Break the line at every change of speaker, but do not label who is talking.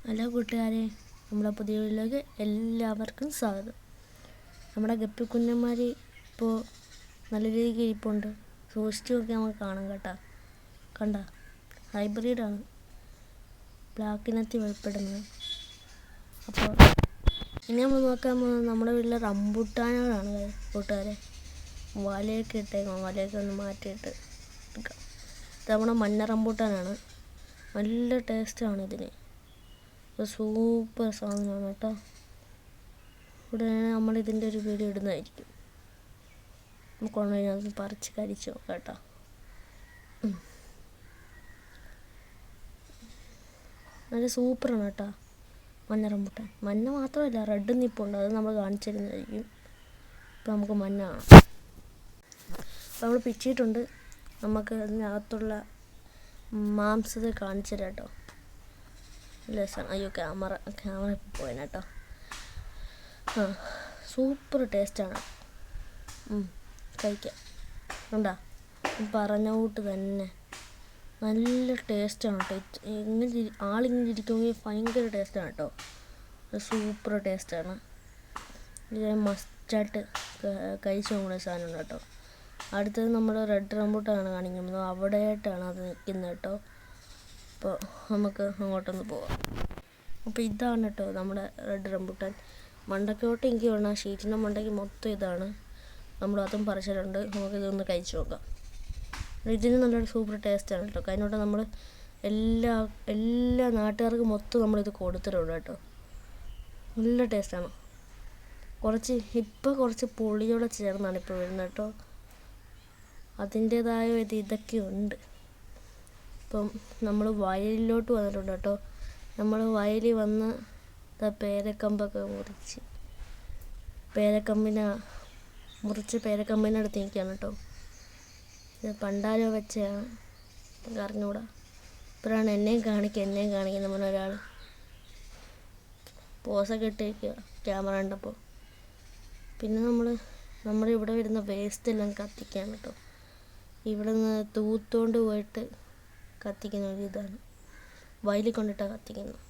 Hello കൂട്ടുകാരെ, നമ്മുടെ പുതിയ വീട്ടിലേക്ക് എല്ലാവർക്കും സ്വാഗതം. നമ്മുടെ ഗപ്പിക്കുഞ്ഞന്മാർ ഇപ്പോൾ നല്ല രീതിക്ക് ഇരിപ്പുണ്ട്. സൂക്ഷിച്ചു നോക്കി നമുക്ക് കാണാം കേട്ടോ. കണ്ട ഹൈബ്രിഡാണ്, ബ്ലാക്കിനത്തി ഉൾപ്പെടുന്നത്. അപ്പോൾ ഇനി നമ്മൾ നോക്കാൻ പോകുന്നത് നമ്മുടെ വീട്ടിലെ റംബൂട്ടാനുകളാണ് കൂട്ടുകാരെ. വലയൊക്കെ ഇട്ടേക്കാം, വലയൊക്കെ ഒന്ന് മാറ്റിയിട്ട് എടുക്കാം. ഇത് നമ്മുടെ മഞ്ഞ റംബൂട്ടാനാണ്. നല്ല ടേസ്റ്റാണ് ഇതിന്. സൂപ്പർ സാധനമാണ് കേട്ടോ. ഉടനെ നമ്മളിതിൻ്റെ ഒരു വീഡിയോ ഇടുന്നതായിരിക്കും. നമുക്ക് അത് പറിച്ച് കരിച്ച് നോക്കാം കേട്ടോ. നല്ല സൂപ്പറാണ് കേട്ടോ മഞ്ഞ റംബൂട്ടാൻ. മഞ്ഞ മാത്രമല്ല, റെഡ് നിപ്പുണ്ട്, അത് നമ്മൾ കാണിച്ചിരുന്നതായിരിക്കും. ഇപ്പം നമുക്ക് മഞ്ഞ കാണാം. അപ്പോൾ നമ്മൾ പിച്ചിട്ടുണ്ട്. നമുക്ക് അതിനകത്തുള്ള മാംസത്തെ കാണിച്ചു തരാം കേട്ടോ. രസമാണ്. അയ്യോ, ക്യാമറ പോയി കേട്ടോ. സൂപ്പർ ടേസ്റ്റാണ്. കഴിക്കാം. കണ്ടാ, പറഞ്ഞ കൂട്ട് തന്നെ നല്ല ടേസ്റ്റാണ് കേട്ടോ. ആളിങ്ങനെ ഇരിക്കുമെങ്കിൽ ഭയങ്കര ടേസ്റ്റാണ് കേട്ടോ. സൂപ്പർ ടേസ്റ്റാണ്. ഇത് മസ്റ്റായിട്ട് കഴിച്ചു നോക്കുന്ന സാധനമാണ് കേട്ടോ. അടുത്തത് നമ്മൾ റെഡ് റംബൂട്ടാനാണ് കാണിക്കുന്നത്. അവിടെയായിട്ടാണ് അത് നിൽക്കുന്നത് കേട്ടോ. അപ്പോൾ നമുക്ക് അങ്ങോട്ടൊന്ന് പോവാം. അപ്പോൾ ഇതാണ് കേട്ടോ നമ്മുടെ റെഡ് റംബൂട്ടാൻ. മണ്ടക്കോട്ട് എനിക്ക് വേണം, ഷീറ്റിൻ്റെ മണ്ടയ്ക്ക് മൊത്തം ഇതാണ്. നമ്മളതും പറിച്ചിട്ടുണ്ട്. നമുക്കിതൊന്ന് കഴിച്ചു നോക്കാം. ഇതിന് നല്ലൊരു സൂപ്പർ ടേസ്റ്റാണ് കേട്ടോ. കഴിഞ്ഞോട്ട് നമ്മൾ എല്ലാ നാട്ടുകാർക്കും മൊത്തം നമ്മളിത് കൊടുത്തിട്ടുണ്ട് കേട്ടോ. നല്ല ടേസ്റ്റാണ്. കുറച്ച് പുളിയോടെ ചേർന്നാണ് ഇപ്പോൾ വരുന്നത് കേട്ടോ. അതിൻ്റേതായ ഇതൊക്കെ ഉണ്ട്. ഇപ്പം നമ്മൾ വയലിലോട്ട് വന്നിട്ടുണ്ട് കേട്ടോ. നമ്മൾ വയലിൽ വന്ന് പേരക്കമ്പൊക്കെ മുറിച്ച് പേരക്കമ്പിനടുത്ത് നിൽക്കുകയാണ് കേട്ടോ. ഇത് പണ്ടാരോ വെച്ചാണ്, അറിഞ്ഞൂടാ. ഇപ്പോഴാണ് എന്നെയും കാണിക്കുന്ന നമ്മൾ ഒരാൾ പോസൊക്കെ ഇട്ടിരിക്കുക ക്യാമറ കണ്ടപ്പോൾ. പിന്നെ നമ്മുടെ ഇവിടെ വരുന്ന വേസ്റ്റ് എല്ലാം കത്തിക്കുകയാണ് കേട്ടോ. ഇവിടെ നിന്ന് തൂത്തുകൊണ്ട് പോയിട്ട് കത്തിക്കുന്ന ഒരു ഇതാണ്. വയലിൽ കൊണ്ടിട്ടാണ് കത്തിക്കുന്നത്.